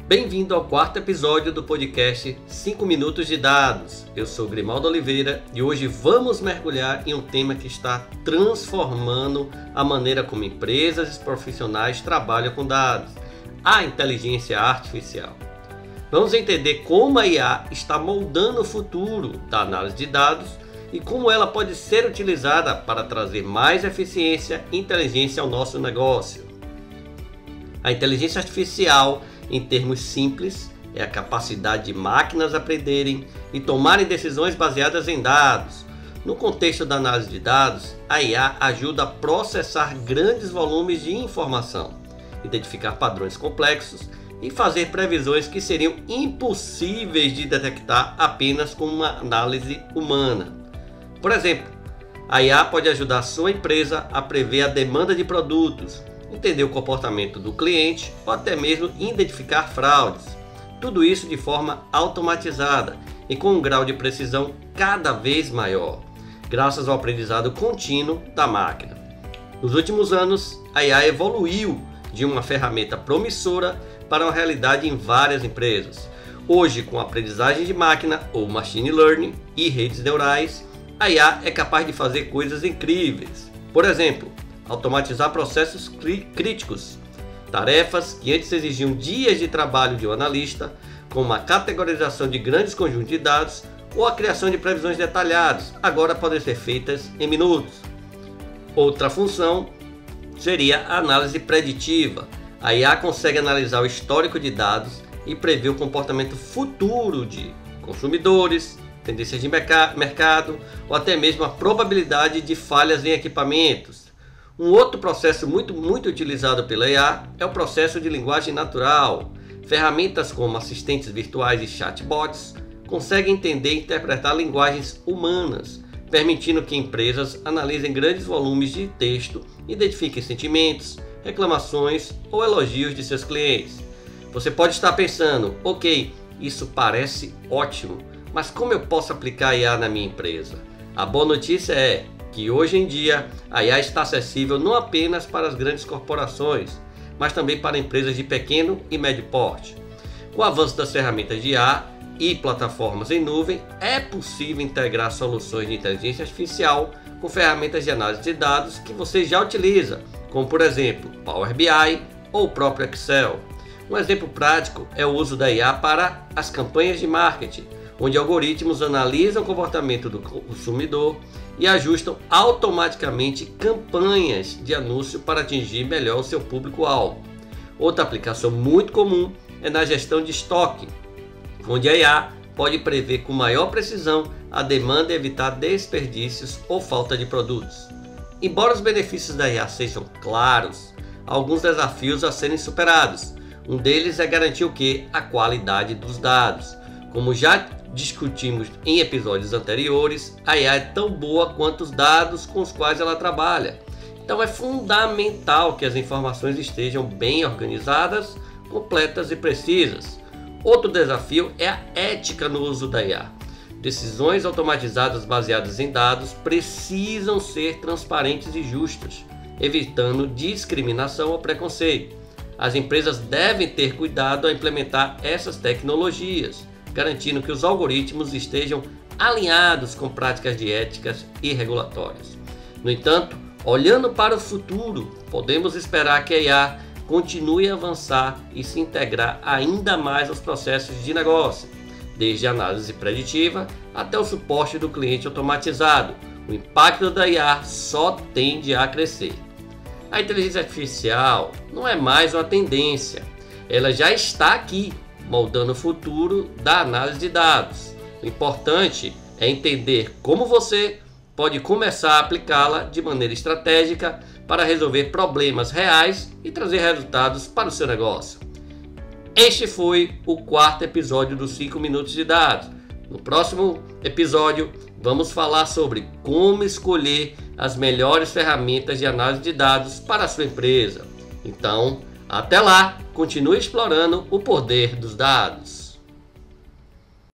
Bem-vindo ao quarto episódio do podcast 5 Minutos de Dados. Eu sou Grimaldo Oliveira e hoje vamos mergulhar em um tema que está transformando a maneira como empresas e profissionais trabalham com dados, a inteligência artificial. Vamos entender como a IA está moldando o futuro da análise de dados e como ela pode ser utilizada para trazer mais eficiência e inteligência ao nosso negócio. A inteligência artificial, em termos simples, é a capacidade de máquinas aprenderem e tomarem decisões baseadas em dados. No contexto da análise de dados, a IA ajuda a processar grandes volumes de informação, identificar padrões complexos e fazer previsões que seriam impossíveis de detectar apenas com uma análise humana. Por exemplo, a IA pode ajudar a sua empresa a prever a demanda de produtos, entender o comportamento do cliente ou até mesmo identificar fraudes. Tudo isso de forma automatizada e com um grau de precisão cada vez maior, graças ao aprendizado contínuo da máquina. Nos últimos anos, a IA evoluiu de uma ferramenta promissora para uma realidade em várias empresas. Hoje, com aprendizagem de máquina ou machine learning e redes neurais, a IA é capaz de fazer coisas incríveis. Por exemplo, automatizar processos críticos, tarefas que antes exigiam dias de trabalho de um analista, como a categorização de grandes conjuntos de dados ou a criação de previsões detalhadas, agora podem ser feitas em minutos. Outra função seria a análise preditiva. A IA consegue analisar o histórico de dados e prever o comportamento futuro de consumidores, tendências de mercado ou até mesmo a probabilidade de falhas em equipamentos. Um outro processo muito utilizado pela IA é o processo de linguagem natural. Ferramentas como assistentes virtuais e chatbots conseguem entender e interpretar linguagens humanas, permitindo que empresas analisem grandes volumes de texto, identifiquem sentimentos, reclamações ou elogios de seus clientes. Você pode estar pensando, ok, isso parece ótimo, mas como eu posso aplicar a IA na minha empresa? A boa notícia é que hoje em dia a IA está acessível não apenas para as grandes corporações, mas também para empresas de pequeno e médio porte. Com o avanço das ferramentas de IA e plataformas em nuvem, é possível integrar soluções de inteligência artificial com ferramentas de análise de dados que você já utiliza, como por exemplo Power BI ou o próprio Excel. Um exemplo prático é o uso da IA para as campanhas de marketing, onde algoritmos analisam o comportamento do consumidor e ajustam automaticamente campanhas de anúncio para atingir melhor o seu público-alvo. Outra aplicação muito comum é na gestão de estoque, onde a IA pode prever com maior precisão a demanda e evitar desperdícios ou falta de produtos. Embora os benefícios da IA sejam claros, há alguns desafios a serem superados. Um deles é garantir a qualidade dos dados. Como já discutimos em episódios anteriores, a IA é tão boa quanto os dados com os quais ela trabalha. Então é fundamental que as informações estejam bem organizadas, completas e precisas. Outro desafio é a ética no uso da IA. Decisões automatizadas baseadas em dados precisam ser transparentes e justas, evitando discriminação ou preconceito. As empresas devem ter cuidado ao implementar essas tecnologias, garantindo que os algoritmos estejam alinhados com práticas de éticas e regulatórias. No entanto, olhando para o futuro, podemos esperar que a IA continue a avançar e se integrar ainda mais aos processos de negócio, desde a análise preditiva até o suporte do cliente automatizado. O impacto da IA só tende a crescer. A inteligência artificial não é mais uma tendência, ela já está aqui, moldando o futuro da análise de dados. O importante é entender como você pode começar a aplicá-la de maneira estratégica para resolver problemas reais e trazer resultados para o seu negócio. Este foi o quarto episódio dos 5 Minutos de Dados. No próximo episódio, vamos falar sobre como escolher as melhores ferramentas de análise de dados para a sua empresa. Então, até lá, continue explorando o poder dos dados.